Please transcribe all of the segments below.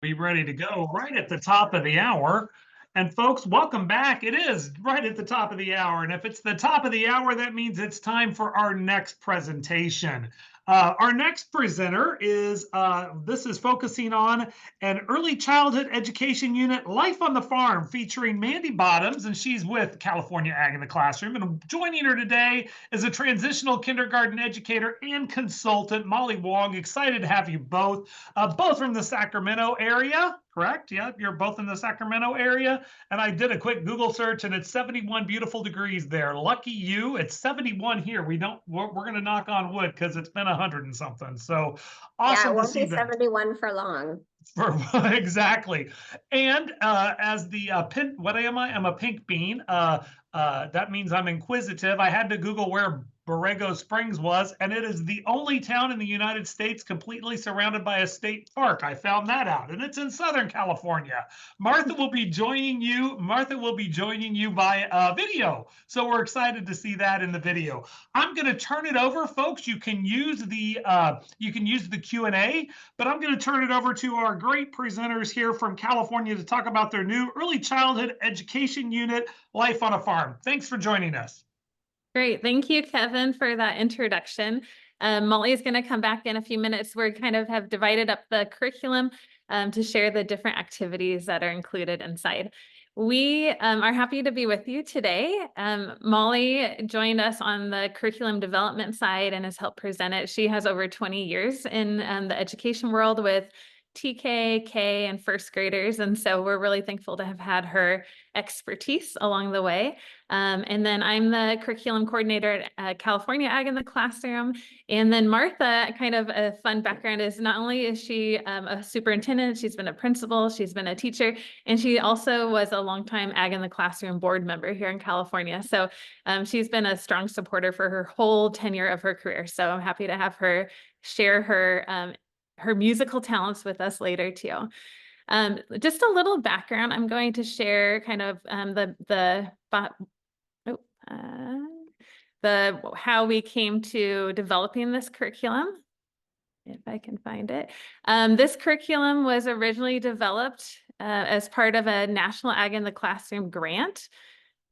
Be ready to go right at the top of the hour. And folks, welcome back. It is right at the top of the hour. And if it's the top of the hour, that means it's time for our next presentation. Our next presenter is this is focusing on an early childhood education unit, Life on the Farm, featuring Mandy Bottoms, and she's with California Ag in the Classroom. And joining her today is a transitional kindergarten educator and consultant, Molly Wong. Excited to have you both from the Sacramento area, correct? Yeah, you're both in the Sacramento area. And I did a quick Google search and it's 71 beautiful degrees there. Lucky you. It's 71 here. We're going to knock on wood because it's been 100 and something. So Yeah, it awesome to won't see be that. 71 for long. Exactly. And as the pin, what am I? I'm a pink bean. That means I'm inquisitive. I had to Google where Borrego Springs was, and it is the only town in the United States completely surrounded by a state park. I found that out, and it's in Southern California. Martha will be joining you. Martha will be joining you by video, so we're excited to see that in the video. I'm going to turn it over, folks. You can use the Q&A, but I'm going to turn it over to our great presenters here from California to talk about their new early childhood education unit, Life on a Farm. Thanks for joining us. Great. Thank you, Kevin, for that introduction. Molly is going to come back in a few minutes. We kind of have divided up the curriculum to share the different activities that are included inside. We are happy to be with you today. Molly joined us on the curriculum development side and has helped present it. She has over 20 years in the education world with TK, K, and first graders. And so we're really thankful to have had her expertise along the way. And then I'm the curriculum coordinator at California Ag in the Classroom. And then Martha, kind of a fun background, is not only is she a superintendent, she's been a principal, she's been a teacher, and she also was a longtime Ag in the Classroom board member here in California. So she's been a strong supporter for her whole tenure of her career. So I'm happy to have her share her musical talents with us later too. Just a little background. I'm going to share kind of how we came to developing this curriculum, if I can find it. This curriculum was originally developed as part of a National Ag in the Classroom grant.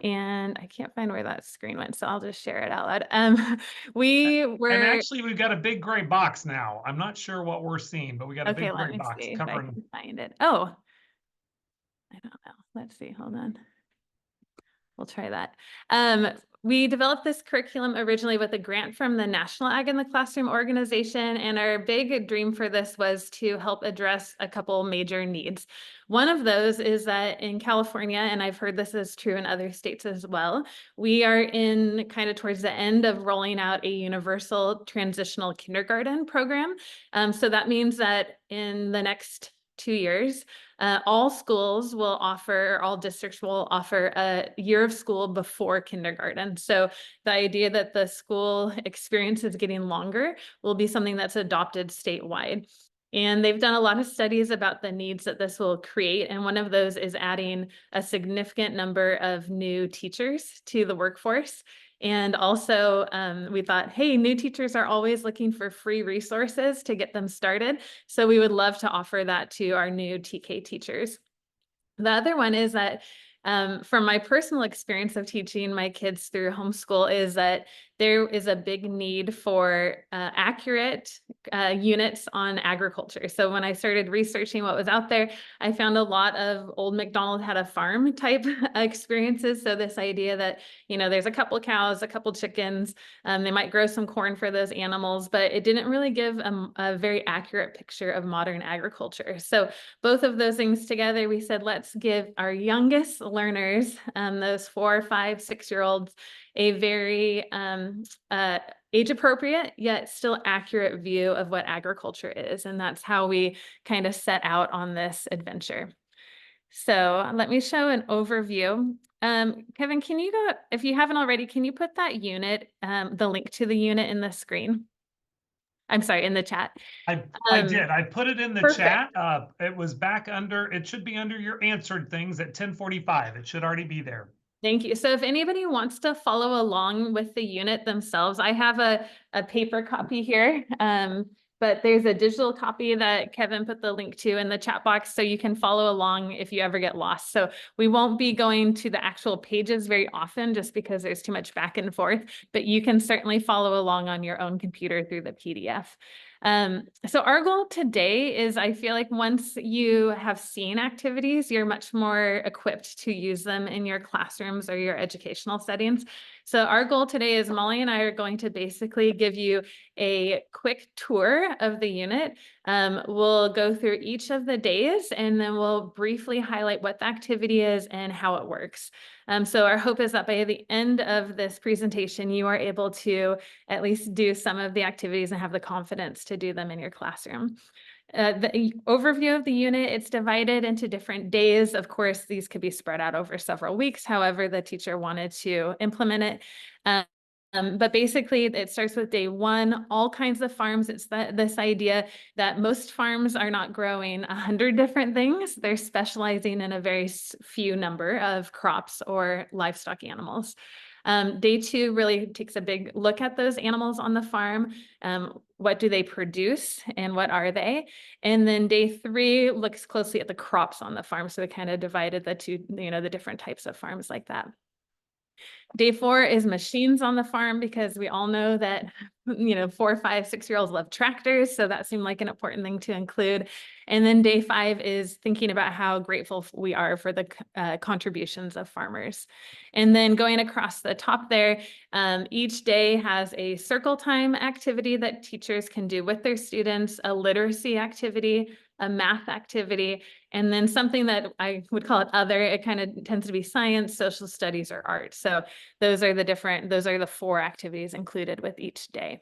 And I can't find where that screen went, so I'll just share it out loud. And actually, we've got a big gray box now. I'm not sure what we're seeing, but we got a big gray box covering. If I can find it. Oh, I don't know. Let's see. Hold on. We'll try that. We developed this curriculum originally with a grant from the National Ag in the Classroom organization, and our big dream for this was to help address a couple major needs. One of those is that in California, and I've heard this is true in other states as well, we are in kind of towards the end of rolling out a universal transitional kindergarten program. So that means that in the next 2 years, all schools will offer, all districts will offer a year of school before kindergarten. So the idea that the school experience is getting longer will be something that's adopted statewide. And they've done a lot of studies about the needs that this will create. And one of those is adding a significant number of new teachers to the workforce. And also we thought, hey, new teachers are always looking for free resources to get them started. So we would love to offer that to our new TK teachers. The other one is that from my personal experience of teaching my kids through homeschool is that there is a big need for accurate units on agriculture. So when I started researching what was out there, I found a lot of old MacDonald had a farm type experiences. So this idea that, you know, there's a couple cows, a couple chickens, they might grow some corn for those animals, but it didn't really give a very accurate picture of modern agriculture. So both of those things together, we said, let's give our youngest learners, those 4, 5, 6-year-olds, a very age appropriate yet still accurate view of what agriculture is. And that's how we kind of set out on this adventure. So let me show an overview. Kevin, can you go, if you haven't already, can you put that unit, the link to the unit in the screen? I'm sorry, in the chat. I did. I put it in the Perfect. chat. It was back under, it should be under your answered things at 10:45. It should already be there. Thank you. So if anybody wants to follow along with the unit themselves, I have a paper copy here, but but there's a digital copy that Kevin put the link to in the chat box, so you can follow along if you ever get lost. So we won't be going to the actual pages very often just because there's too much back and forth, but you can certainly follow along on your own computer through the PDF. So our goal today is, I feel like once you have seen activities, you're much more equipped to use them in your classrooms or your educational settings. So our goal today is Molly and I are going to basically give you a quick tour of the unit. We'll go through each of the days and then we'll briefly highlight what the activity is and how it works. So our hope is that by the end of this presentation, you are able to at least do some of the activities and have the confidence to do them in your classroom. The overview of the unit, it's divided into different days. Of course, these could be spread out over several weeks, however the teacher wanted to implement it. But basically, it starts with day one, all kinds of farms. It's this idea that most farms are not growing 100 different things. They're specializing in a very few number of crops or livestock animals. Day two really takes a big look at those animals on the farm. What do they produce and what are they? And then day three looks closely at the crops on the farm. So we kind of divided the two, the different types of farms like that. Day four is machines on the farm, because we all know that, 4, 5, 6-year-olds love tractors. So that seemed like an important thing to include. And then day 5 is thinking about how grateful we are for the contributions of farmers. And then going across the top there, each day has a circle time activity that teachers can do with their students, a literacy activity, a math activity, and then something that I would call it other. It kind of tends to be science, social studies, or art. So those are the 4 activities included with each day.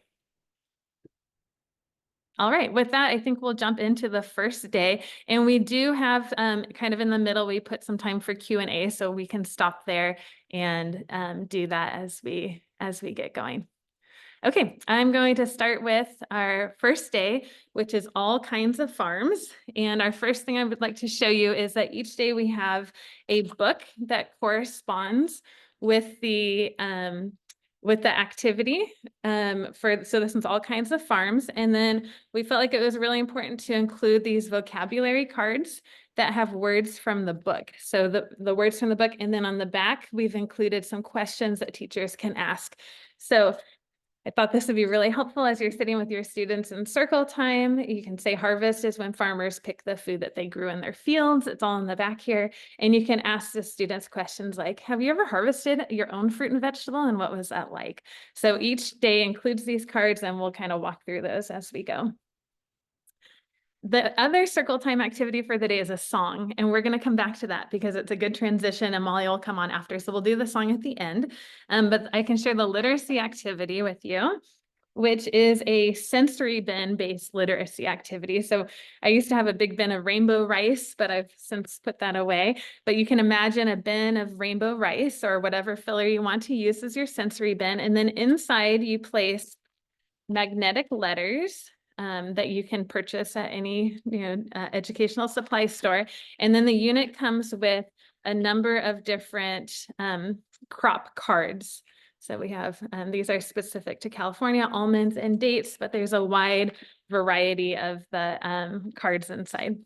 All right, with that, I think we'll jump into the first day. And we do have kind of in the middle, we put some time for Q&A, so we can stop there and do that as we get going. Okay, I'm going to start with our first day, which is all kinds of farms. And our first thing I would like to show you is that each day we have a book that corresponds with the activity. So this one's all kinds of farms. And then we felt like it was really important to include these vocabulary cards that have words from the book. So the words from the book, and then on the back, we've included some questions that teachers can ask. So I thought this would be really helpful as you're sitting with your students in circle time. You can say harvest is when farmers pick the food that they grew in their fields. It's all in the back here. And you can ask the students questions like, have you ever harvested your own fruit and vegetable? And what was that like? So each day includes these cards, and we'll kind of walk through those as we go. The other circle time activity for the day is a song, and we're going to come back to that because it's a good transition, and Molly will come on after. So we'll do the song at the end, but I can share the literacy activity with you, which is a sensory bin based literacy activity. So I used to have a big bin of rainbow rice, but I've since put that away. But you can imagine a bin of rainbow rice or whatever filler you want to use as your sensory bin. And then inside you place magnetic letters that you can purchase at any educational supply store. And then the unit comes with a number of different crop cards. So we have, these are specific to California, almonds and dates, but there's a wide variety of the cards inside.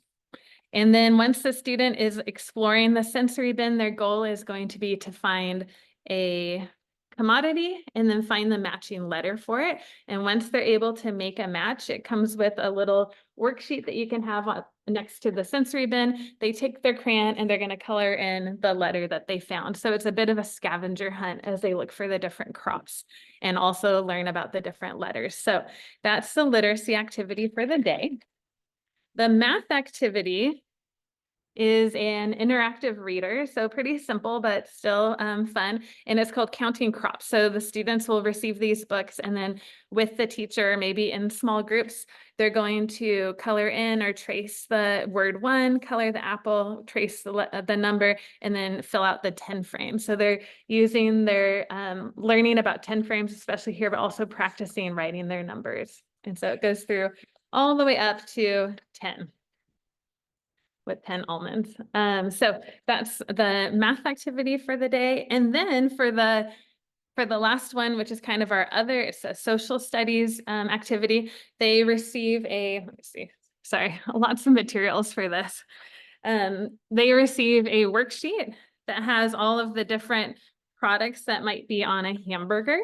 And then once the student is exploring the sensory bin, their goal is going to be to find a commodity and then find the matching letter for it. And once they're able to make a match, it comes with a little worksheet that you can have next to the sensory bin. They take their crayon and they're going to color in the letter that they found. So it's a bit of a scavenger hunt as they look for the different crops and also learn about the different letters. So that's the literacy activity for the day. The math activity is an interactive reader, so pretty simple, but still fun. And it's called Counting Crops. So the students will receive these books, and then with the teacher, maybe in small groups, they're going to color in or trace the word 1, color the apple, trace the number, and then fill out the 10 frames. So they're using their learning about 10 frames, especially here, but also practicing writing their numbers. And so it goes through all the way up to 10. With 10 almonds. So that's the math activity for the day. And then for the for the last one, which is kind of our other, it's a social studies activity, they receive a, let me see, sorry, lots of materials for this. They receive a worksheet that has all of the different products that might be on a hamburger.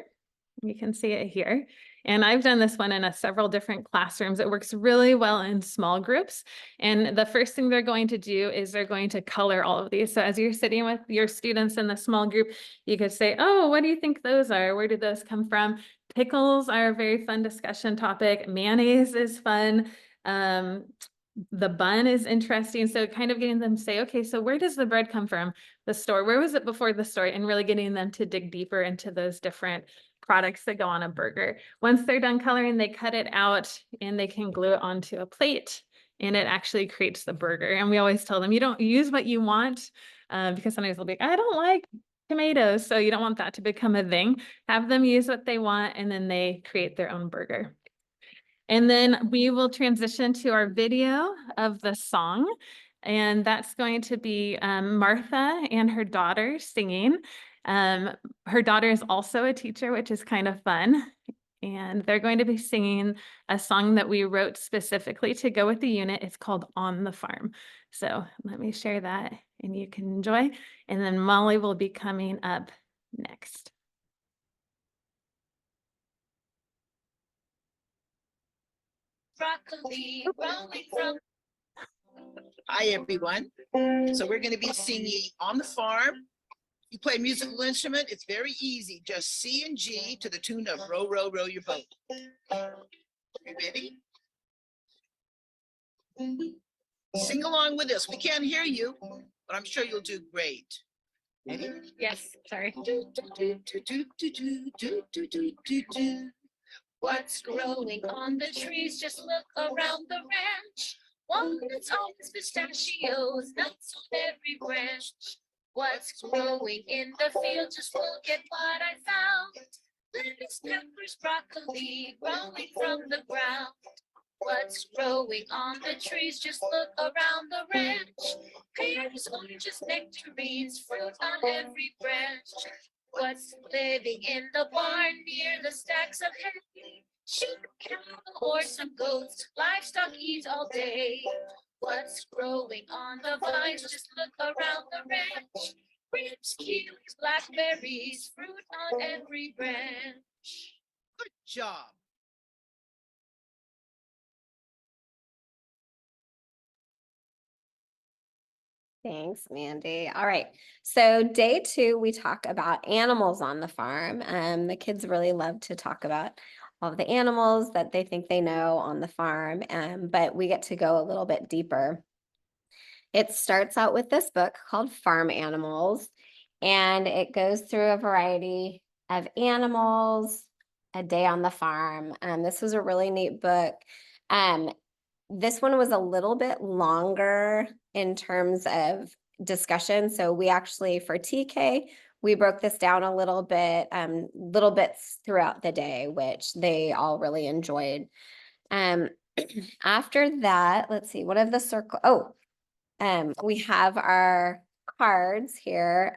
You can see it here. And I've done this one in several different classrooms. It works really well in small groups. And the first thing they're going to do is they're going to color all of these. So as you're sitting with your students in the small group, you could say, oh, what do you think those are? Where did those come from? Pickles are a very fun discussion topic. Mayonnaise is fun. The bun is interesting. So kind of getting them to say, okay, so where does the bread come from? The store, where was it before the store? And really getting them to dig deeper into those different products that go on a burger. Once they're done coloring, they cut it out and they can glue it onto a plate and it actually creates the burger. And we always tell them, you don't use what you want because sometimes they'll be like, I don't like tomatoes. So you don't want that to become a thing. Have them use what they want and then they create their own burger. And then we will transition to our video of the song. And that's going to be Martha and her daughter singing. Her daughter is also a teacher, which is kind of fun. And they're going to be singing a song that we wrote specifically to go with the unit. It's called On the Farm. So let me share that and you can enjoy. And then Molly will be coming up next. Broccoli rolling from. Hi, everyone. So we're going to be singing On the Farm. You play a musical instrument, it's very easy. Just C and G to the tune of Row, Row, Row Your Boat. You ready? Sing along with us. We can't hear you, but I'm sure you'll do great. Ready? Yes, sorry. What's growing on the trees? Just look around the ranch. Walnuts, almonds, pistachios, nuts on every branch. What's growing in the field? Just look at what I found. Lettuce, peppers, broccoli, growing from the ground. What's growing on the trees? Just look around the ranch. Pears, oranges, nectarines, fruit on every branch. What's living in the barn near the stacks of hay? Sheep, cattle, or some goats, livestock eat all day. What's growing on the vines? Just look around the ranch. Grapes, kiwis, blackberries, fruit on every branch. Good job. Thanks, Mandy. All right. So day 2, we talk about animals on the farm. The kids really love to talk about all the animals that they think they know on the farm, but we get to go a little bit deeper. It starts out with this book called Farm Animals, and it goes through a variety of animals, a day on the farm. This was a really neat book. This one was a little bit longer in terms of discussion. So we actually, for TK, we broke this down a little bits throughout the day, which they all really enjoyed. After that, let's see, what of the circle? We have our cards here.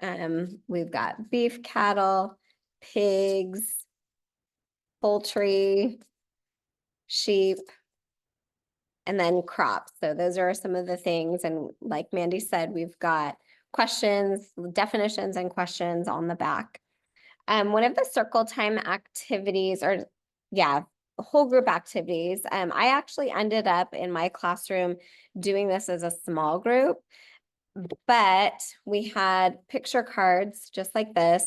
We've got beef, cattle, pigs, poultry, sheep, and then crops. So those are some of the things. And like Mandy said, we've got questions, definitions and questions on the back. One of the circle time activities whole group activities. I actually ended up in my classroom doing this as a small group, but we had picture cards just like this.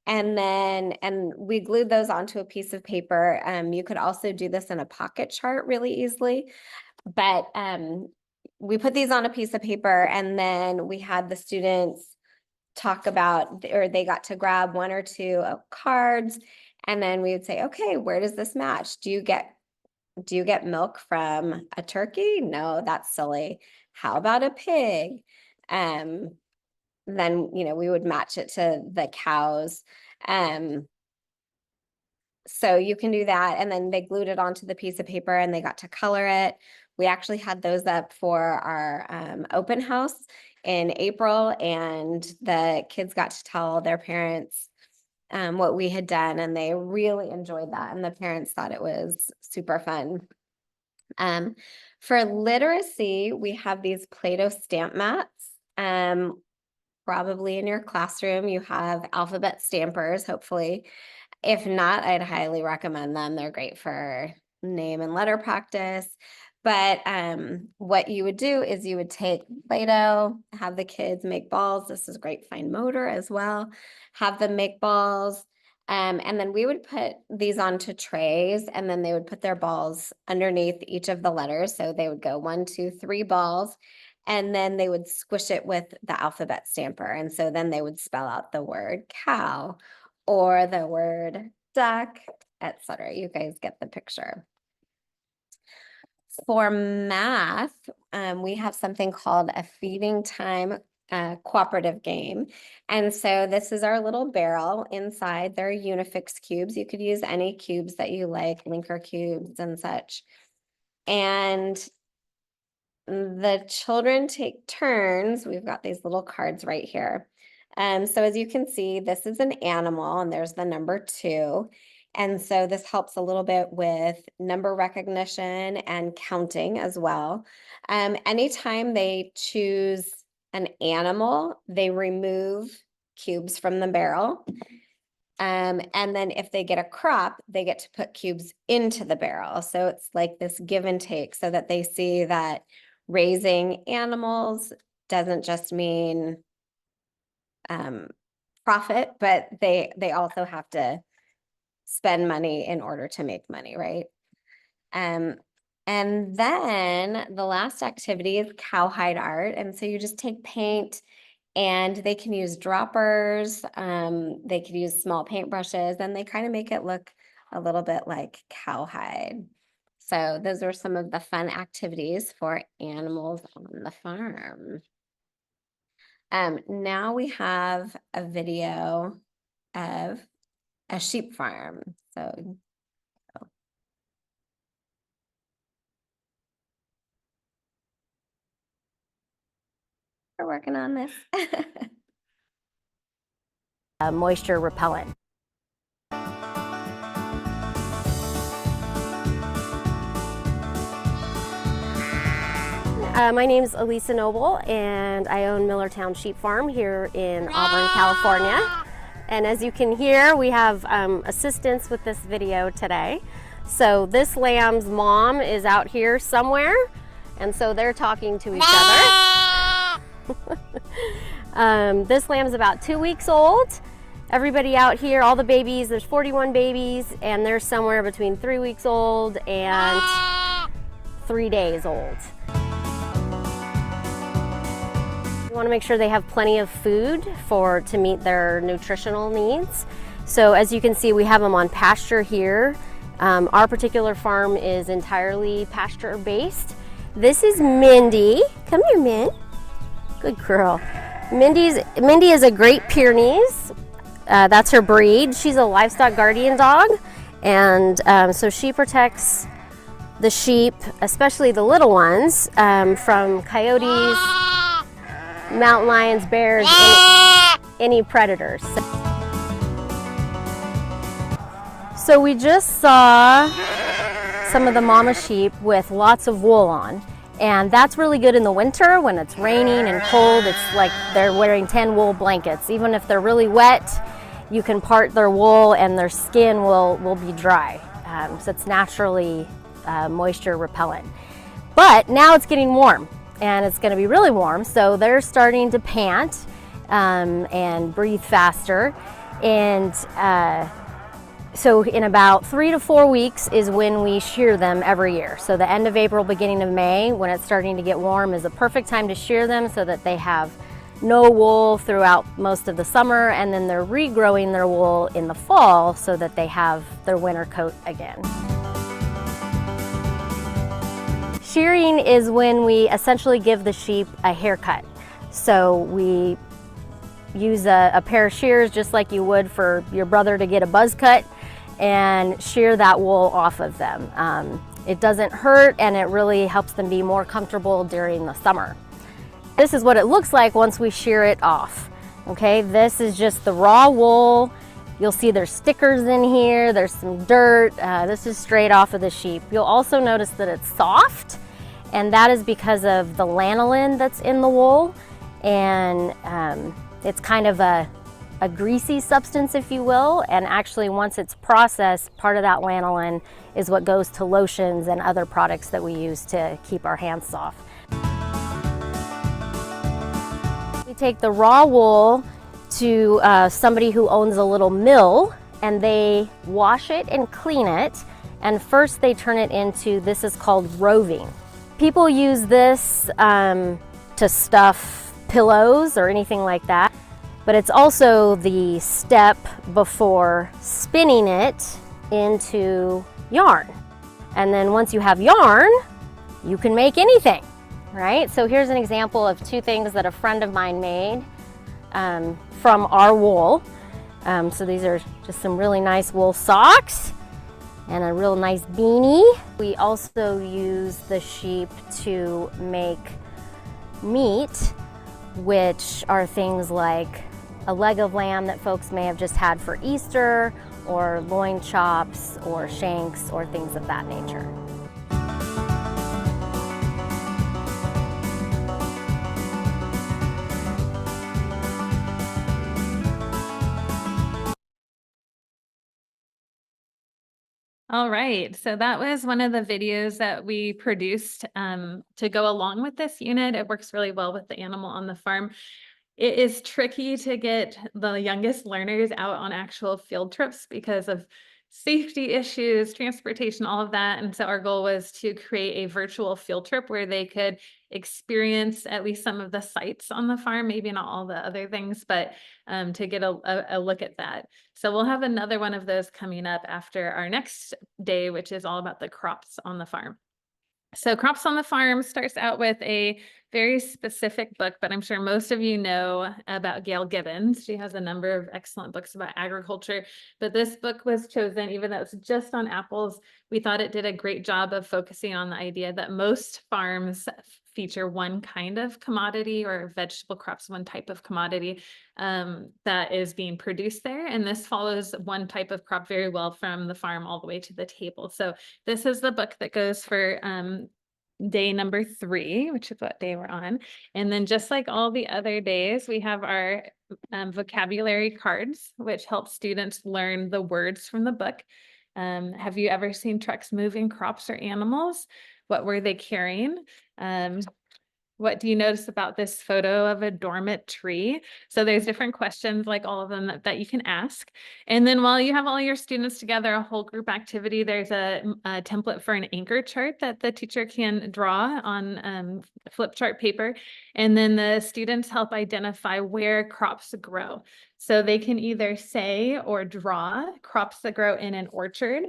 And we glued those onto a piece of paper. You could also do this in a pocket chart really easily. But we put these on a piece of paper and then we had the students talk about, or they got to grab 1 or 2 cards. And then we would say, okay, where does this match? Do you get milk from a turkey? No, that's silly. How about a pig? Then, we would match it to the cows. So you can do that. And then they glued it onto the piece of paper and they got to color it. We actually had those up for our open house in April, and the kids got to tell their parents what we had done, and they really enjoyed that, and the parents thought it was super fun. For literacy, we have these Play-Doh stamp mats. Probably in your classroom, you have alphabet stampers, hopefully. If not, I'd highly recommend them. They're great for name and letter practice. But what you would do is you would take Play-Doh, have the kids make balls. This is great fine motor as well. Have them make balls. And then we would put these onto trays, and then they would put their balls underneath each of the letters. So they would go 1, 2, 3 balls, and then they would squish it with the alphabet stamper. And so then they would spell out the word cow or the word duck, etc. You guys get the picture. For math, we have something called a feeding time cooperative game. And so this is our little barrel. Inside there are Unifix cubes. You could use any cubes that you like, Linker cubes and such. And the children take turns. We've got these little cards right here. So as you can see, this is an animal, and there's the number 2. And so this helps a little bit with number recognition and counting as well. Anytime they choose an animal, they remove cubes from the barrel. And then if they get a crop, they get to put cubes into the barrel. So it's like this give and take, so that they see that raising animals doesn't just mean profit, but they also have to spend money in order to make money, right? And then the last activity is cowhide art. And so you just take paint, and they can use droppers, they could use small paintbrushes, and they kind of make it look a little bit like cowhide. So those are some of the fun activities for animals on the farm. Now we have a video of a sheep farm. So we're working on this. Moisture repellent. My name is Elisa Noble, and I own Millertown Sheep Farm here in Auburn, California. And as you can hear, we have assistance with this video today. So this lamb's mom is out here somewhere, and so they're talking to each other. This lamb's about 2 weeks old. Everybody out here, all the babies, there's 41 babies, and they're somewhere between 3 weeks old and 3 days old. We want to make sure they have plenty of food to meet their nutritional needs. So as you can see, we have them on pasture here. Our particular farm is entirely pasture based. This is Mindy. Come here, Min. Good girl. Mindy is a Great Pyrenees. That's her breed. She's a livestock guardian dog, and so she protects the sheep, especially the little ones, from coyotes, mountain lions, bears, any predators. So we just saw some of the mama sheep with lots of wool on, and that's really good in the winter when it's raining and cold. It's like they're wearing 10 wool blankets. Even if they're really wet, you can part their wool and their skin will be dry. So it's naturally moisture repellent. But now it's getting warm, and it's going to be really warm, so they're starting to pant and breathe faster. And so in about 3 to 4 weeks is when we shear them every year. So the end of April, beginning of May, when it's starting to get warm, is a perfect time to shear them, so that they have no wool throughout most of the summer, and then they're regrowing their wool in the fall so that they have their winter coat again. Shearing is when we essentially give the sheep a haircut. So we use a pair of shears just like you would for your brother to get a buzz cut, and shear that wool off of them. It doesn't hurt, and it really helps them be more comfortable during the summer. This is what it looks like once we shear it off. Okay, this is just the raw wool, You'll see there's stickers in here, there's some dirt. This is straight off of the sheep. You'll also notice that it's soft, and that is because of the lanolin that's in the wool. And it's kind of a greasy substance, if you will. And actually, once it's processed, part of that lanolin is what goes to lotions and other products that we use to keep our hands soft. We take the raw wool to somebody who owns a little mill, and they wash it and clean it, and first they turn it into, this is called roving. People use this to stuff pillows or anything like that, but it's also the step before spinning it into yarn. And then once you have yarn, you can make anything, right? So here's an example of two things that a friend of mine made from our wool. So these are just some really nice wool socks and a real nice beanie. We also use the sheep to make meat, which are things like a leg of lamb that folks may have just had for Easter, or loin chops, or shanks, or things of that nature. All right, so that was one of the videos that we produced to go along with this unit. It works really well with the animal on the farm. It is tricky to get the youngest learners out on actual field trips because of safety issues, transportation, all of that. And so our goal was to create a virtual field trip where they could experience at least some of the sites on the farm, maybe not all the other things, but to get a look at that. So we'll have another one of those coming up after our next day, which is all about the crops on the farm. So Crops on the Farm starts out with a very specific book, but I'm sure most of you know about Gail Gibbons. She has a number of excellent books about agriculture, but this book was chosen, even though it's just on apples. We thought it did a great job of focusing on the idea that most farms feature one kind of commodity or vegetable crops, one type of commodity that is being produced there. And this follows one type of crop very well from the farm all the way to the table. So this is the book that goes for day number 3, which is what day we're on. And then just like all the other days, we have our vocabulary cards, which help students learn the words from the book. Have you ever seen trucks moving crops or animals? What were they carrying? What do you notice about this photo of a dormant tree? So there's different questions, like all of them that you can ask. And then while you have all your students together, a whole group activity, there's a template for an anchor chart that the teacher can draw on flip chart paper. And then the students help identify where crops grow. So they can either say or draw crops that grow in an orchard,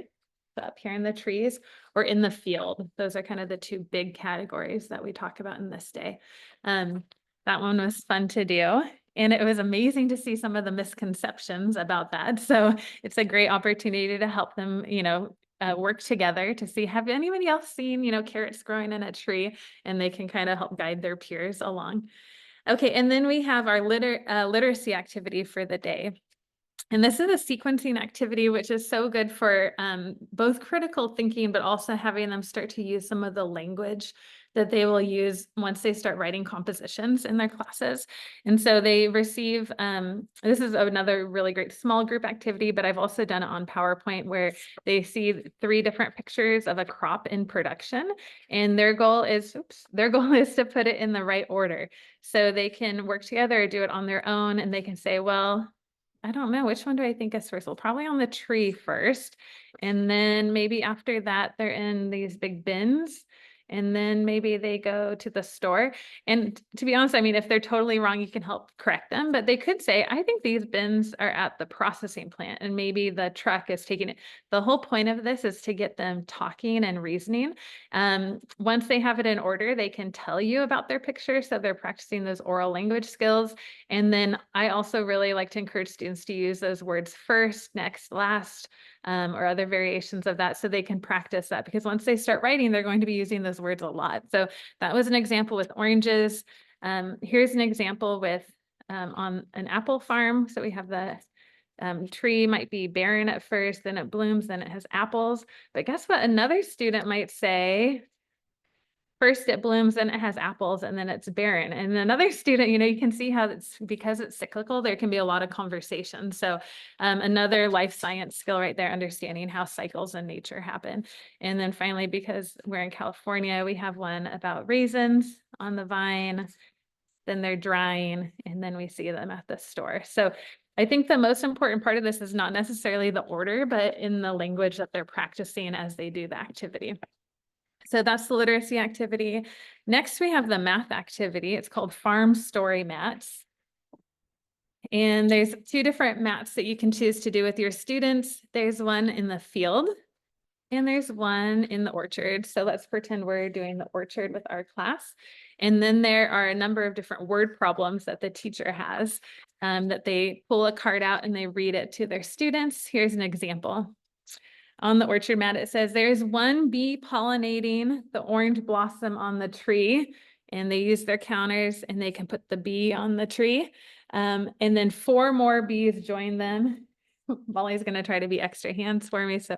up here in the trees, or in the field. Those are kind of the two big categories that we talk about in this day. That one was fun to do. And it was amazing to see some of the misconceptions about that. So it's a great opportunity to help them, work together to see, have anybody else seen, carrots growing in a tree? And they can kind of help guide their peers along. Okay, and then we have our literacy activity for the day. And this is a sequencing activity, which is so good for both critical thinking, but also having them start to use some of the language that they will use once they start writing compositions in their classes. And so they receive, this is another really great small group activity, but I've also done it on PowerPoint where they see 3 different pictures of a crop in production. And their goal is to put it in the right order. So they can work together or do it on their own, and they can say, well, I don't know, which one do I think is first? Well, probably on the tree first. And then maybe after that, they're in these big bins. And then maybe they go to the store. And to be honest, I mean, if they're totally wrong, you can help correct them. But they could say, I think these bins are at the processing plant, and maybe the truck is taking it. The whole point of this is to get them talking and reasoning. Once they have it in order, they can tell you about their picture. So they're practicing those oral language skills. And then I also really like to encourage students to use those words first, next, last, or other variations of that, so they can practice that, because once they start writing, they're going to be using those words a lot. So that was an example with oranges. Here's an example with on an apple farm. So we have the tree might be barren at first, then it blooms, then it has apples. But guess what? Another student might say, first it blooms, then it has apples, and then it's barren. And another student, you can see how it's because it's cyclical, there can be a lot of conversation. So another life science skill right there, understanding how cycles in nature happen. And then finally, because we're in California, we have one about raisins on the vine, then they're drying, and then we see them at the store. So I think the most important part of this is not necessarily the order, but in the language that they're practicing as they do the activity. So that's the literacy activity. Next, we have the math activity. It's called Farm Story Mats. And there's 2 different mats that you can choose to do with your students. There's one in the field and there's one in the orchard. So let's pretend we're doing the orchard with our class. And then there are a number of different word problems that the teacher has that they pull a card out and they read it to their students. Here's an example. On the orchard mat, it says there's one bee pollinating the orange blossom on the tree, and they use their counters and they can put the bee on the tree. And then 4 more bees join them. Molly's going to try to be extra hands for me. So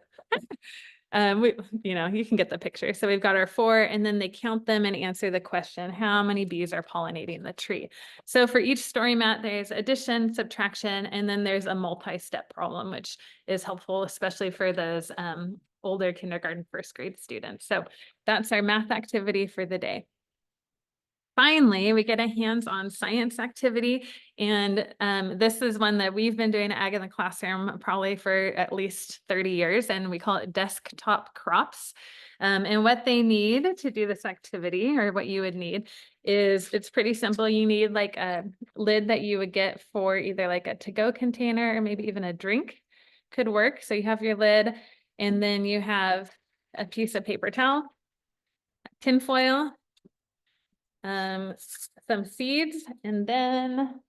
you can get the picture. So we've got our 4, and then they count them and answer the question, how many bees are pollinating the tree? So for each story mat, there's addition, subtraction, and then there's a multi-step problem, which is helpful, especially for those older kindergarten, 1st grade students. So that's our math activity for the day. Finally, we get a hands-on science activity, and this is one that we've been doing at Ag in the Classroom probably for at least 30 years, and we call it desktop crops. And what they need to do this activity, or what you would need, is it's pretty simple. You need like a lid that you would get for either like a to-go container or maybe even a drink could work. So you have your lid, and then you have a piece of paper towel, tin foil, some seeds, and then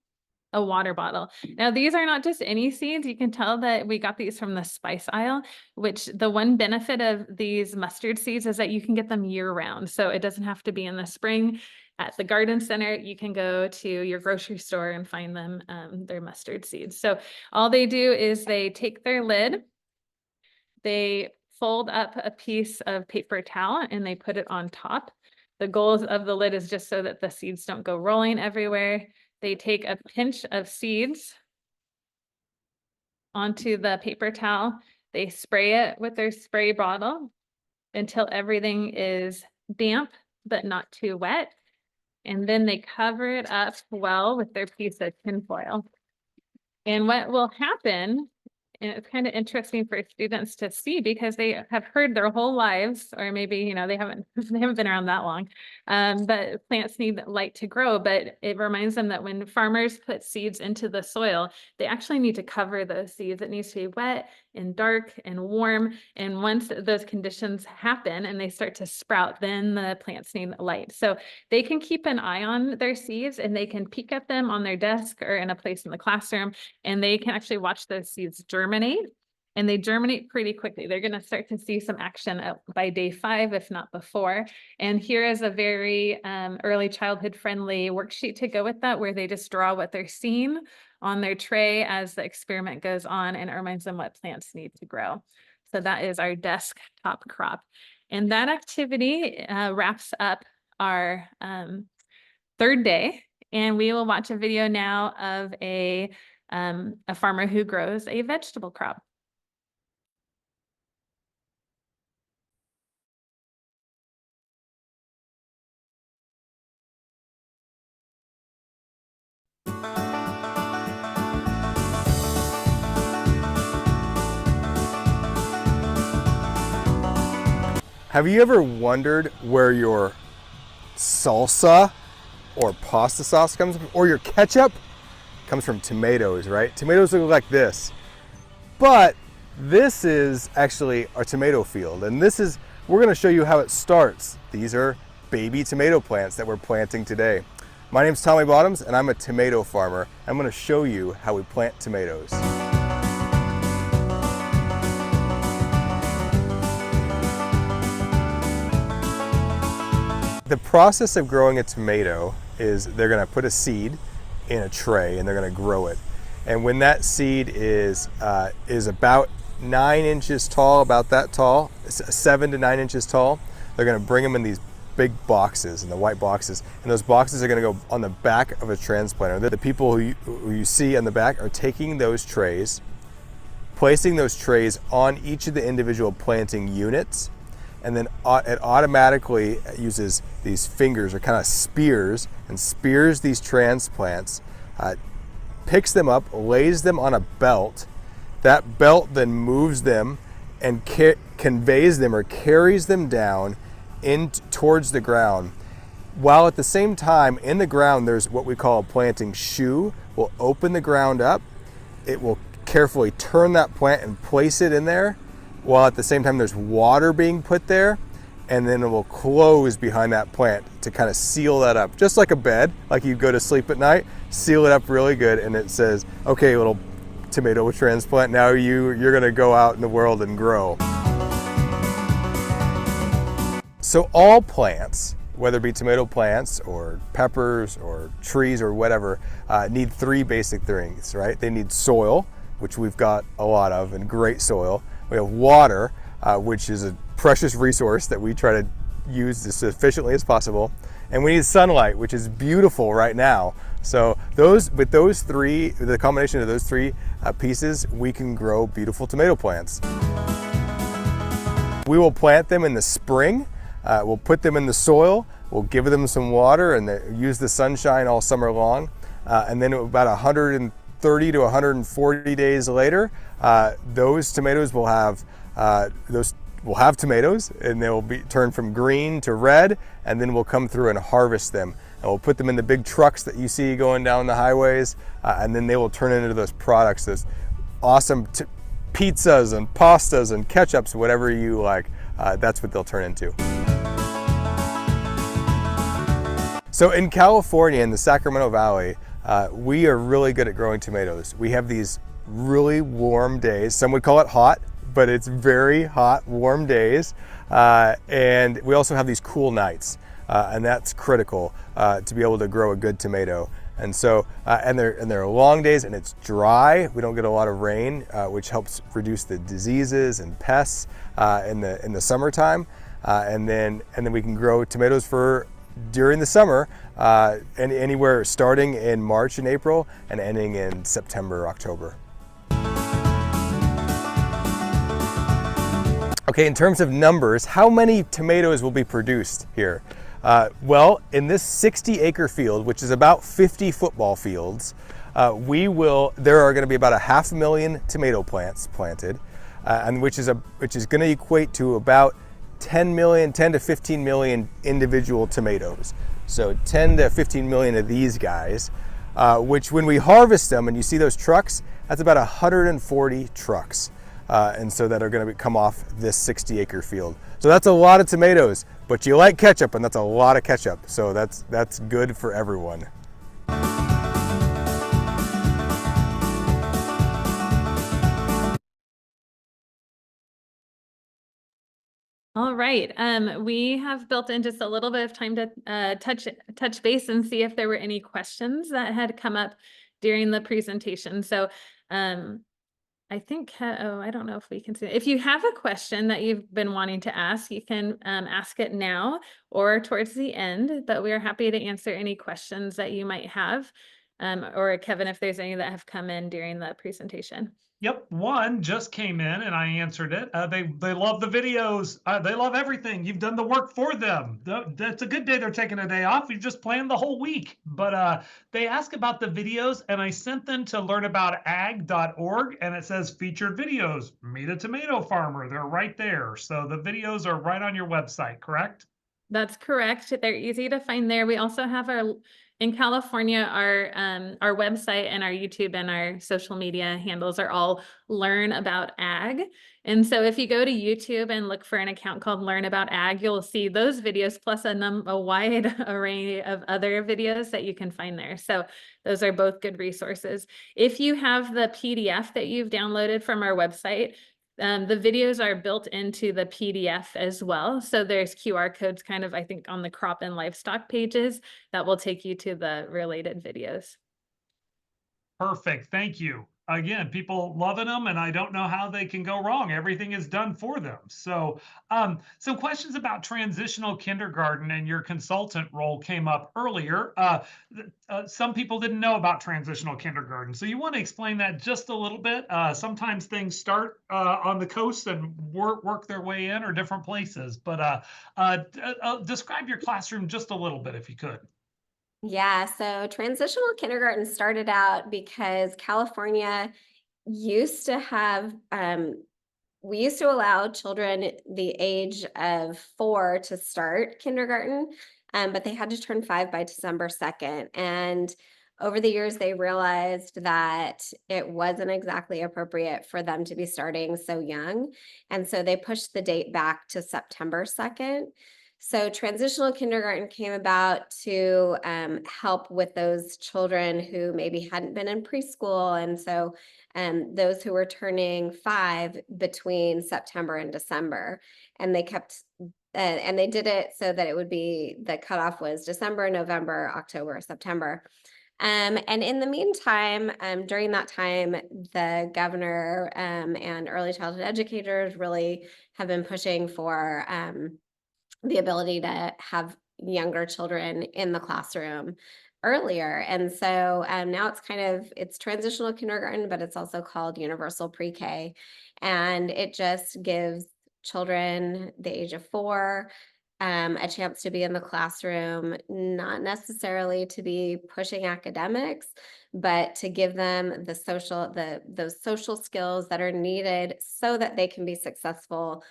a water bottle. Now, these are not just any seeds. You can tell that we got these from the spice aisle, which the one benefit of these mustard seeds is that you can get them year round. So it doesn't have to be in the spring at the garden center. You can go to your grocery store and find them, their mustard seeds. So all they do is they take their lid, they fold up a piece of paper towel, and they put it on top. The goal of the lid is just so that the seeds don't go rolling everywhere. They take a pinch of seeds onto the paper towel. They spray it with their spray bottle until everything is damp, but not too wet. And then they cover it up well with their piece of tinfoil. And what will happen, and it's kind of interesting for students to see because they have heard their whole lives, or maybe, they haven't been around that long, but plants need light to grow. But it reminds them that when farmers put seeds into the soil, they actually need to cover those seeds. It needs to be wet and dark and warm. And once those conditions happen and they start to sprout, then the plants need light. So they can keep an eye on their seeds, and they can peek at them on their desk or in a place in the classroom, and they can actually watch those seeds germinate, and they germinate pretty quickly. They're going to start to see some action by day 5, if not before. And here is a very early childhood friendly worksheet to go with that, where they just draw what they're seeing on their tray as the experiment goes on, and it reminds them what plants need to grow. So that is our desktop crop. And that activity wraps up our 3rd day. And we will watch a video now of a farmer who grows a vegetable crop. Have you ever wondered where your salsa or pasta sauce comes from, or your ketchup? Comes from tomatoes, right? Tomatoes look like this. But this is actually our tomato field, and we're gonna show you how it starts. These are baby tomato plants that we're planting today. My name's Tommy Bottoms, and I'm a tomato farmer. I'm gonna show you how we plant tomatoes. The process of growing a tomato is they're gonna put a seed in a tray and they're gonna grow it. And when that seed is about 9 inches tall, about that tall, 7 to 9 inches tall, they're going to bring them in these big boxes, in the white boxes, and those boxes are going to go on the back of a transplanter. The people who you see on the back are taking those trays, placing those trays on each of the individual planting units, and then it automatically uses these fingers or kind of spears and spears these transplants, picks them up, lays them on a belt. That belt then moves them and conveys them or carries them down in towards the ground, while at the same time in the ground there's what we call a planting shoe. We'll open the ground up, it will carefully turn that plant and place it in there, while at the same time there's water being put there, and then it will close behind that plant to kind of seal that up, just like a bed, like you go to sleep at night, seal it up really good, and it says, okay, little tomato transplant, now you're gonna go out in the world and grow. So all plants, whether it be tomato plants or peppers or trees or whatever, need 3 basic things, right? They need soil, which we've got a lot of, and great soil. We have water, which is a precious resource that we try to use as efficiently as possible. And we need sunlight, which is beautiful right now. So with those 3, the combination of those 3 pieces, we can grow beautiful tomato plants. We will plant them in the spring. We'll put them in the soil, we'll give them some water, and use the sunshine all summer long. And then about 130 to 140 days later, those tomatoes will have tomatoes, and they will be turned from green to red, and then we'll come through and harvest them. And we'll put them in the big trucks that you see going down the highways, and then they will turn into those products, those awesome pizzas and pastas and ketchups, whatever you like. That's what they'll turn into. So in California, in the Sacramento Valley, we are really good at growing tomatoes. We have these really warm days. Some would call it hot, but it's very hot, warm days. And we also have these cool nights, and that's critical to be able to grow a good tomato. And so, and they're long days, and it's dry. We don't get a lot of rain, which helps reduce the diseases and pests in the summertime. And then we can grow tomatoes during the summer, anywhere starting in March and April and ending in September, October. Okay, in terms of numbers, how many tomatoes will be produced here? Well, in this 60-acre field, which is about 50 football fields, there are going to be about 500,000 tomato plants planted, and which is going to equate to about 10 to 15 million individual tomatoes. So 10 to 15 million of these guys, which when we harvest them, and you see those trucks, that's about 140 trucks. And so that are going to come off this 60-acre field. So that's a lot of tomatoes, but you like ketchup, and that's a lot of ketchup. So that's good for everyone. All right, we have built in just a little bit of time to touch base and see if there were any questions that had come up during the presentation. So I think, I don't know if we can see. If you have a question that you've been wanting to ask, you can ask it now or towards the end, but we are happy to answer any questions that you might have. Or Kevin, if there's any that have come in during the presentation. Yep, one just came in and I answered it. They love the videos. They love everything. You've done the work for them. That's a good day. They're taking a day off. You've just planned the whole week. But they ask about the videos, and I sent them to learnaboutag.org, and it says featured videos. Meet a tomato farmer. They're right there. So the videos are right on your website, correct? That's correct. They're easy to find there. We also have in California, our website and our YouTube and our social media handles are all Learn About Ag. And so if you go to YouTube and look for an account called Learn About Ag, you'll see those videos plus a wide array of other videos that you can find there. So those are both good resources. If you have the PDF that you've downloaded from our website, the videos are built into the PDF as well. So there's QR codes kind of, I think, on the crop and livestock pages that will take you to the related videos. Perfect. Thank you. Again, people loving them, and I don't know how they can go wrong. Everything is done for them. So, some questions about transitional kindergarten and your consultant role came up earlier. Some people didn't know about transitional kindergarten, so you want to explain that just a little bit. Sometimes things start on the coast and work their way in, or different places. But describe your classroom just a little bit, if you could. Yeah, so transitional kindergarten started out because California used to have, we used to allow children the age of 4 to start kindergarten, but they had to turn 5 by December 2nd. And over the years, they realized that it wasn't exactly appropriate for them to be starting so young. And so they pushed the date back to September 2nd. So transitional kindergarten came about to help with those children who maybe hadn't been in preschool. And so those who were turning 5 between September and December. And they kept, and they did it so that it would be, the cutoff was December, November, October, September. And in the meantime, during that time, the governor and early childhood educators really have been pushing for the ability to have younger children in the classroom earlier. And so now it's transitional kindergarten, but it's also called universal pre-K. And it just gives children the age of 4 a chance to be in the classroom, not necessarily to be pushing academics, but to give them those social skills that are needed so that they can be successful,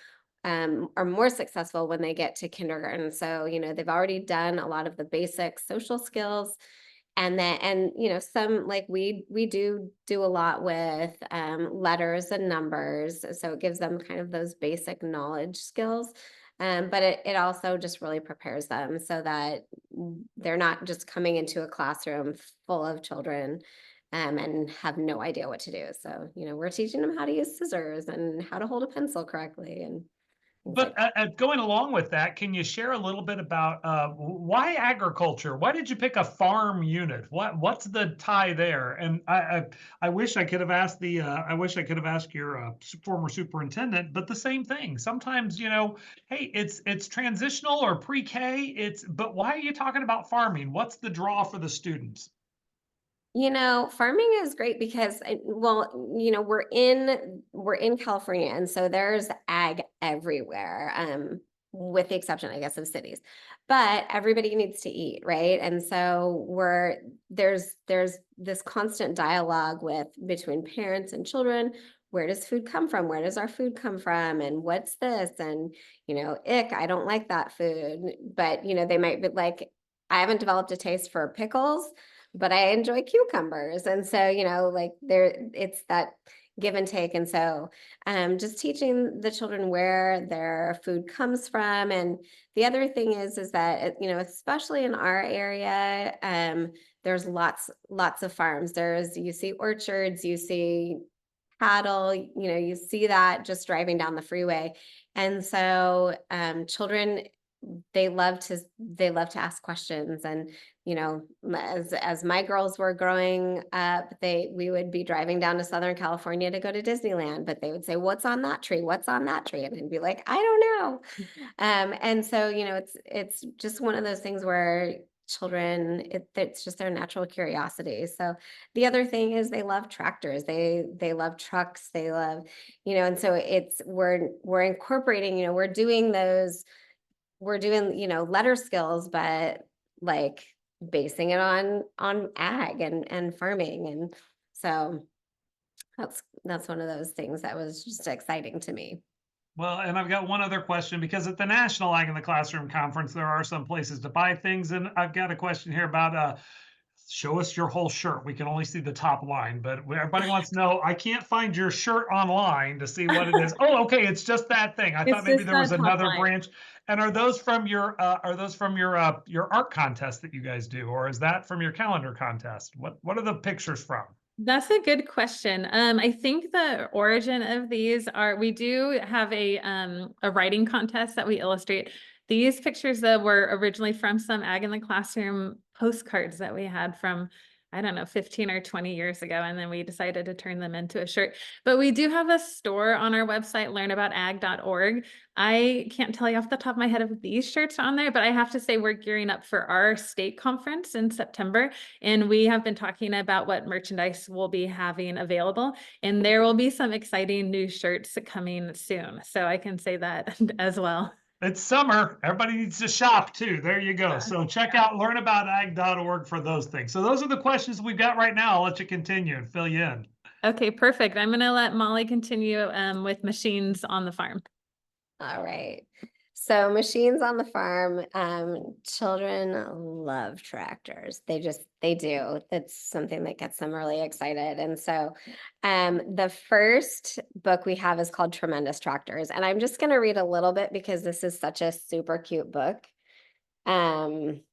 are more successful when they get to kindergarten. So, they've already done a lot of the basic social skills. And some, like we do a lot with letters and numbers. So it gives them kind of those basic knowledge skills. But it also just really prepares them so that they're not just coming into a classroom full of children and have no idea what to do. So, we're teaching them how to use scissors and how to hold a pencil correctly and things But like that. going along with that, can you share a little bit about why agriculture? Why did you pick a farm unit? What's the tie there? And I wish I could have asked I wish I could have asked your former superintendent, but the same thing. Sometimes, hey, it's transitional or pre-K. But why are you talking about farming? What's the draw for the students? Farming is great because, we're in California, and so there's ag everywhere, with the exception, I guess, of cities. But everybody needs to eat, right? And so there's this constant dialogue between parents and children. Where does food come from? Where does our food come from? And what's this? And, ick, I don't like that food. But, they might be like, I haven't developed a taste for pickles, but I enjoy cucumbers. And so, it's that give and take. And so just teaching the children where their food comes from. And the other thing is that, especially in our area, there's lots of farms. You see orchards, you see cattle, you see that just driving down the freeway. And so children, they love to ask questions. And as my girls were growing up, we would be driving down to Southern California to go to Disneyland, but they would say, what's on that tree? What's on that tree? And I'd be like, I don't know. And so it's just one of those things where children, it's just their natural curiosity. So the other thing is they love tractors, they love trucks, they love, and so we're incorporating, we're doing letter skills, but like basing it on ag and farming. And so that's one of those things that was just exciting to me. Well, and I've got one other question, because at the National Ag in the Classroom Conference, there are some places to buy things. And I've got a question here about show us your whole shirt. We can only see the top line, but everybody wants to know, I can't find your shirt online to see what it is. Oh, okay, it's just that thing. I thought maybe there was another branch. And are those from your art contest that you guys do, or is that from your calendar contest? What are the pictures from? That's a good question. I think the origin of these we do have a writing contest that we illustrate. These pictures though were originally from some Ag in the Classroom postcards that we had from I don't know, 15 or 20 years ago, and then we decided to turn them into a shirt. But we do have a store on our website, learnaboutag.org. I can't tell you off the top of my head if these shirts are on there, but I have to say we're gearing up for our state conference in September, and we have been talking about what merchandise we'll be having available, and there will be some exciting new shirts coming soon. So I can say that as well. It's summer. Everybody needs to shop too. There you go. So check out learnaboutab.org for those things. So those are the questions we've got right now. I'll let you continue and fill you in. Okay, perfect. I'm gonna let Molly continue with machines on the farm. All right. So machines on the farm, children love tractors. They do. It's something that gets them really excited. And so the first book we have is called Tremendous Tractors. And I'm just going to read a little bit because this is such a super cute book. Start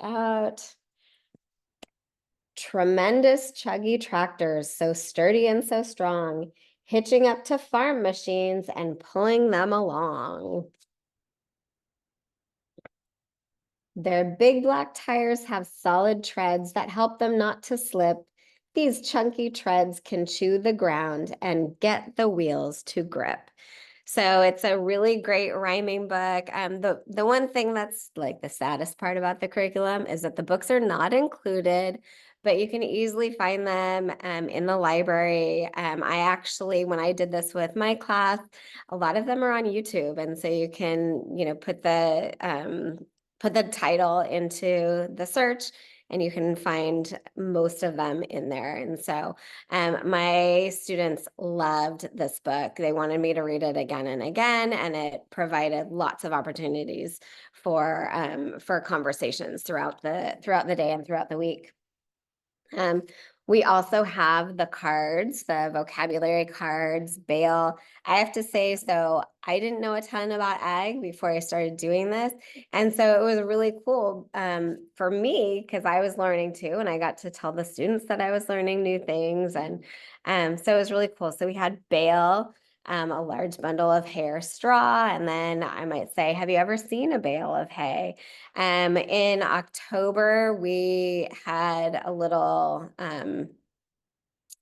out. Tremendous chuggy tractors, so sturdy and so strong, hitching up to farm machines and pulling them along. Their big black tires have solid treads that help them not to slip. These chunky treads can chew the ground and get the wheels to grip. So it's a really great rhyming book. The one thing that's like the saddest part about the curriculum is that the books are not included, but you can easily find them in the library. I actually, when I did this with my class, a lot of them are on YouTube. And so you can, put the title into the search and you can find most of them in there. And so my students loved this book. They wanted me to read it again and again, and it provided lots of opportunities for conversations throughout the day and throughout the week. We also have the cards, the vocabulary cards, Bale. I have to say, so I didn't know a ton about ag before I started doing this. And so it was really cool for me because I was learning too, and I got to tell the students that I was learning new things. And so it was really cool. So we had Bale, a large bundle of hay or straw. And then I might say, have you ever seen a bale of hay? In October, we had a little kind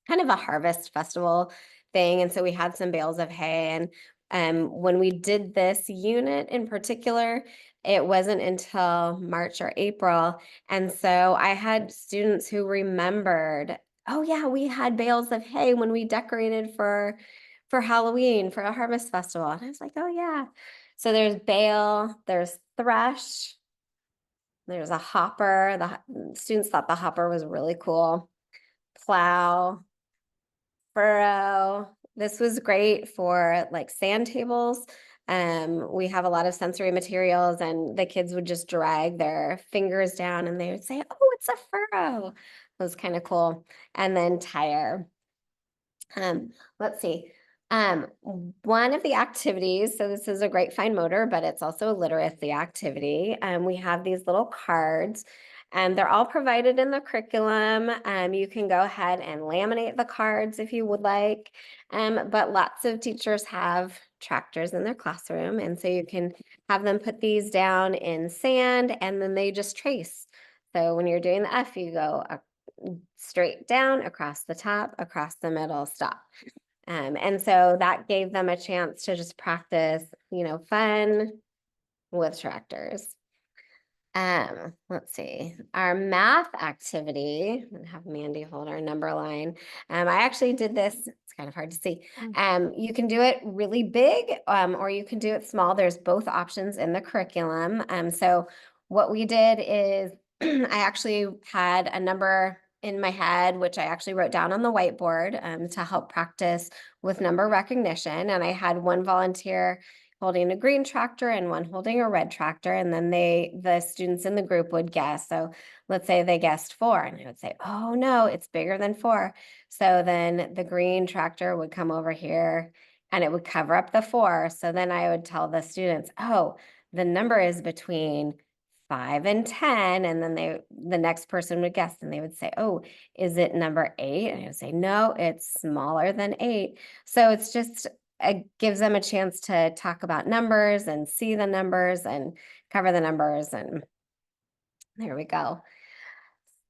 of a harvest festival thing. And so we had some bales of hay. And when we did this unit in particular, it wasn't until March or April. And so I had students who remembered, oh yeah, we had bales of hay when we decorated for Halloween, for a harvest festival. And I was like, oh yeah. So there's bale, there's thresh, there's a hopper. The students thought the hopper was really cool. Plow, furrow. This was great for like sand tables. We have a lot of sensory materials and the kids would just drag their fingers down and they would say, oh, it's a furrow. It was kind of cool. And then tire. Let's see. One of the activities, so this is a great fine motor, but it's also a literacy activity. We have these little cards and they're all provided in the curriculum. You can go ahead and laminate the cards if you would like, but lots of teachers have tractors in their classroom. And so you can have them put these down in sand and then they just trace. So when you're doing the F, you go straight down, across the top, across the middle, stop. And so that gave them a chance to just practice, fun with tractors. Let's see, our math activity, I'm gonna have Mandy hold our number line. I actually did this, it's kind of hard to see. You can do it really big, or you can do it small. There's both options in the curriculum. So what we did is I actually had a number in my head, which I actually wrote down on the whiteboard to help practice with number recognition. And I had one volunteer holding a green tractor and one holding a red tractor. And then the students in the group would guess. So let's say they guessed 4 and I would say, oh no, it's bigger than 4. So then the green tractor would come over here and it would cover up the 4. So then I would tell the students, oh, the number is between 5 and 10, and then the next person would guess and they would say, oh, is it number 8? And I would say, no, it's smaller than 8. So it's just, it gives them a chance to talk about numbers and see the numbers and cover the numbers, and there we go.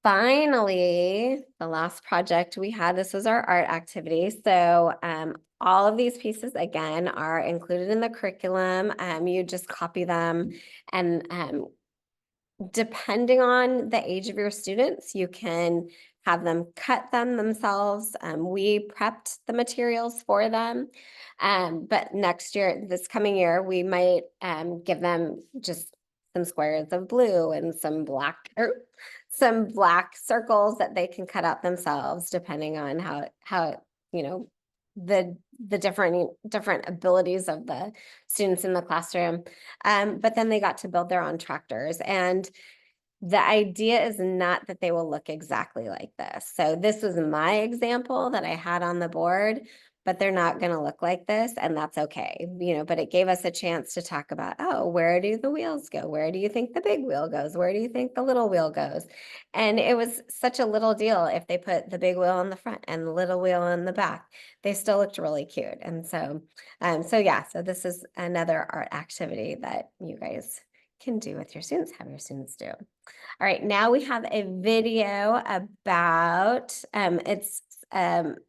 finally, the last project we had, this was our art activity. So all of these pieces, again, are included in the curriculum. You just copy them, and depending on the age of your students, you can have them cut them themselves. We prepped the materials for them. But next year, this coming year, we might give them just some squares of blue and some black circles that they can cut out themselves, depending on how you know, the different abilities of the students in the classroom. But then they got to build their own tractors, and the idea is not that they will look exactly like this. So this was my example that I had on the board, but they're not going to look like this, and that's okay. But it gave us a chance to talk about, oh, where do the wheels go? Where do you think the big wheel goes? Where do you think the little wheel goes? And it was such a little deal if they put the big wheel in the front and the little wheel in the back. They still looked really cute. And so this is another art activity that you guys can do with your students, have your students do. All right, now we have a video about, it's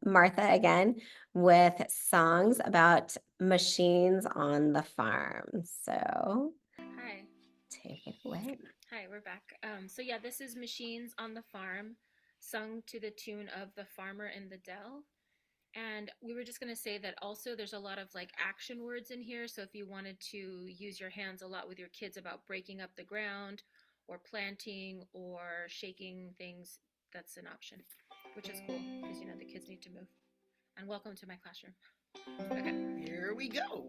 Martha again with songs about machines on the farm. So Hi. take it away. Hi, we're back. So yeah, this is Machines on the Farm, sung to the tune of The Farmer in the Dell. And we were just going to say that also there's a lot of like action words in here. So if you wanted to use your hands a lot with your kids about breaking up the ground or planting or shaking things, that's an option, which is cool because the kids need to move. And welcome to my classroom. Okay. Here we go.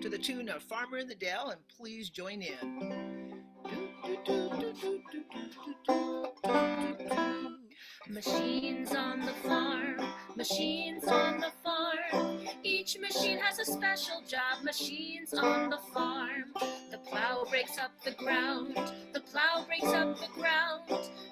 To the tune of Farmer in the Dell, and please join in. Machines on the farm, machines on the farm. Each machine has a special job. Machines on the farm. The plow breaks up the ground. The plow breaks up the ground.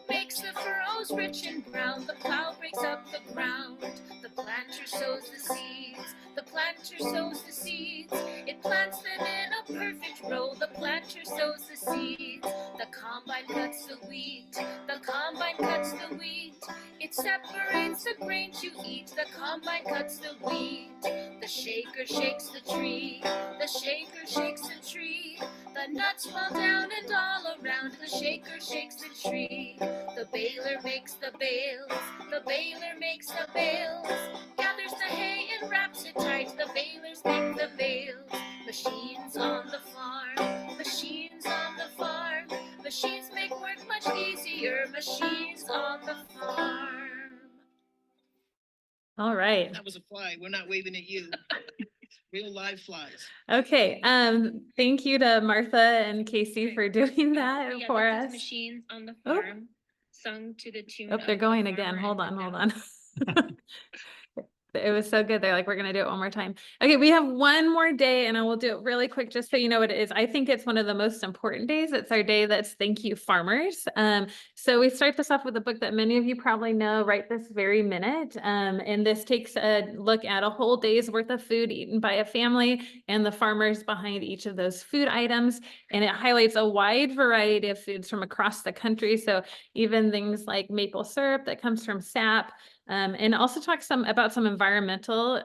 Makes the furrows rich and brown. The plow breaks up the ground. The planter sows the seeds. The planter sows the seeds. It plants them in a perfect row. The planter sows the seeds. The combine cuts the wheat. The combine cuts the wheat. It separates the grain to eat. The combine cuts the wheat. The shaker shakes the tree. The shaker shakes the tree. The nuts fall down and all around. The shaker shakes the tree. The baler makes the bales. The baler makes the bales. Gathers the hay and wraps it tight. The balers make the bales. Machines on the farm. Machines on the farm. Machines make work much easier. Machines on the farm. All right. That was a fly. We're not waving at you. Real live flies. Okay. Thank you to Martha and Casey for doing that Yeah, for this us. is Machines on the Oh. Farm, sung to the tune Oh, of they're The going again. Farmer Hold in the on. Dell. It was so good. They're like, we're going to do it one more time. Okay, we have one more day and I will do it really quick just so you know what it is. I think it's one of the most important days. It's our day that's Thank You Farmers. So we start this off with a book that many of you probably know right this very minute. And this takes a look at a whole day's worth of food eaten by a family and the farmers behind each of those food items. And it highlights a wide variety of foods from across the country. So even things like maple syrup that comes from sap, and also talk about some environmental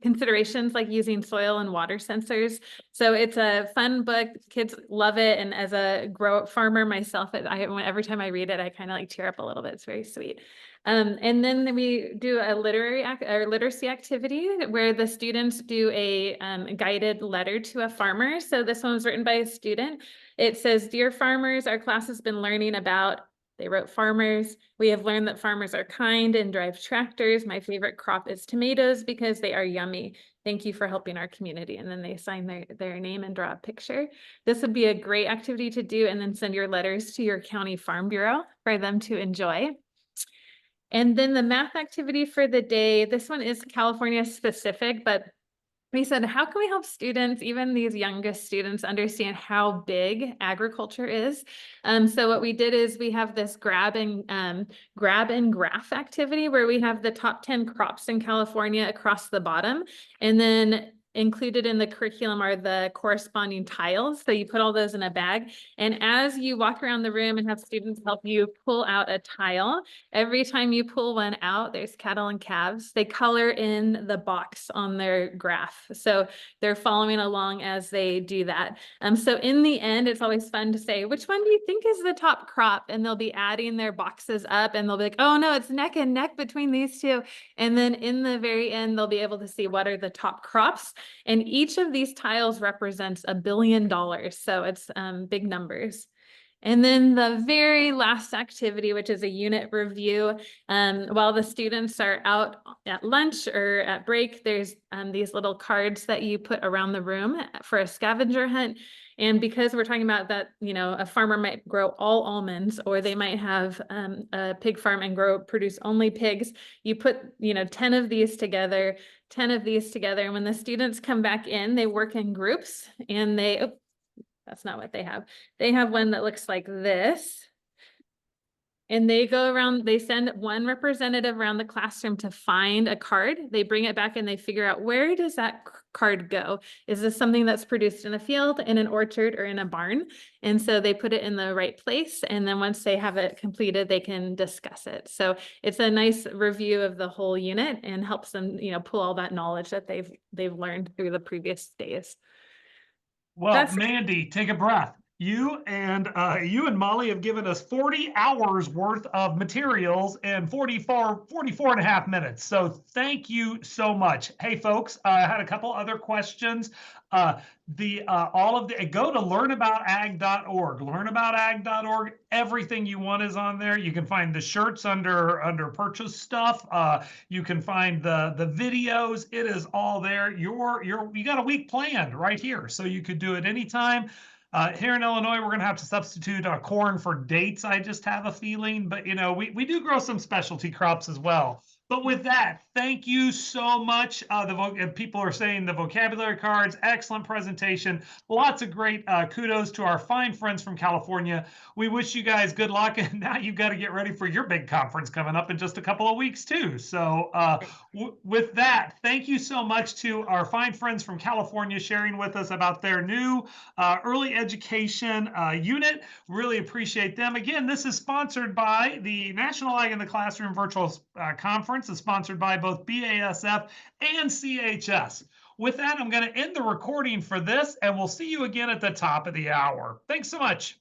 considerations like using soil and water sensors. So it's a fun book. Kids love it. And as a farmer myself, every time I read it, I kind of like tear up a little bit. It's very sweet. And then we do a literacy activity where the students do a guided letter to a farmer. So this one was written by a student. It says, "Dear farmers, our class has been learning about," they wrote farmers. "We have learned that farmers are kind and drive tractors. My favorite crop is tomatoes because they are yummy. Thank you for helping our community." And then they sign their name and draw a picture. This would be a great activity to do, and then send your letters to your county farm bureau for them to enjoy. And then the math activity for the day, this one is California specific, but we said, how can we help students, even these youngest students, understand how big agriculture is? So what we did is we have this grab and graph activity where we have the top 10 crops in California across the bottom. And then included in the curriculum are the corresponding tiles. So you put all those in a bag. And as you walk around the room and have students help you pull out a tile, every time you pull one out, there's cattle and calves. They color in the box on their graph. So they're following along as they do that. So in the end, it's always fun to say, which one do you think is the top crop? And they'll be adding their boxes up and they'll be like, oh no, it's neck and neck between these two. And then in the very end, they'll be able to see what are the top crops. And each of these tiles represents $1 billion. So it's big numbers. And then the very last activity, which is a unit review, while the students are out at lunch or at break, there's these little cards that you put around the room for a scavenger hunt. And because we're talking about that, you know, a farmer might grow all almonds, or they might have a pig farm and produce only pigs, you put, you know, 10 of these together, 10 of these together. And when the students come back in, they work in groups and they, oh, that's not what they have. They have one that looks like this. And they go around, they send one representative around the classroom to find a card. They bring it back and they figure out, where does that card go? Is this something that's produced in a field, in an orchard, or in a barn? And so they put it in the right place. And then once they have it completed, they can discuss it. So it's a nice review of the whole unit and helps them, you know, pull all that knowledge that they've learned through the previous days. Well, That's- Mandy, take a breath. You and Molly have given us 40 hours worth of materials in 44 and a half minutes. So thank you so much. Hey, folks, I had a couple other questions. Go to learnaboutag.org. Learnaboutag.org. Everything you want is on there. You can find the shirts under purchase stuff. You can find the videos. It is all there. You got a week planned right here, so you could do it anytime. Here in Illinois, we're going to have to substitute corn for dates. I just have a feeling, but you know, we do grow some specialty crops as well. But with that, thank you so much. People are saying the vocabulary cards, excellent presentation. Lots of great kudos to our fine friends from California. We wish you guys good luck. And now you've got to get ready for your big conference coming up in just a couple of weeks too. So with that, thank you so much to our fine friends from California sharing with us about their new early education unit. Really appreciate them. Again, this is sponsored by the National Ag in the Classroom Virtual Conference. Is sponsored by both BASF and CHS. With that, I'm going to end the recording for this, and we'll see you again at the top of the hour. Thanks so much.